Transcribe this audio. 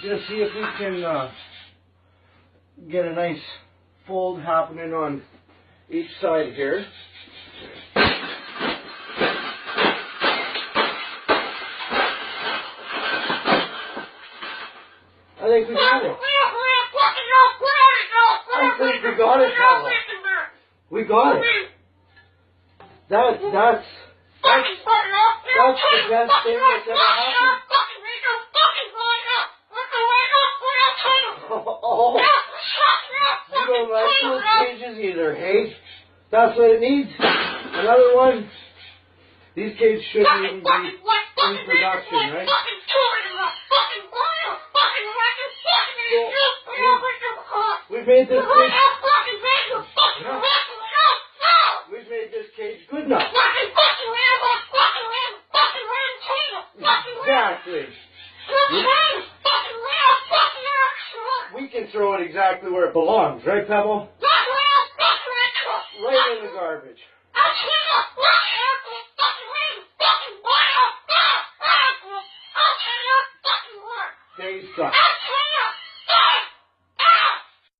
Just see if we can get a nice fold happening on each side here. I think we got it. I think we got it, Pavel. We got it. That's the best thing that's ever happened. Oh, you don't like those cages either, hey? That's what it needs. Another one. These cages shouldn't even be in production, right? We've made this cage. Yeah. We've made this cage good enough. Exactly. We can throw it exactly where it belongs, right, Pebble? Right in the garbage. They suck.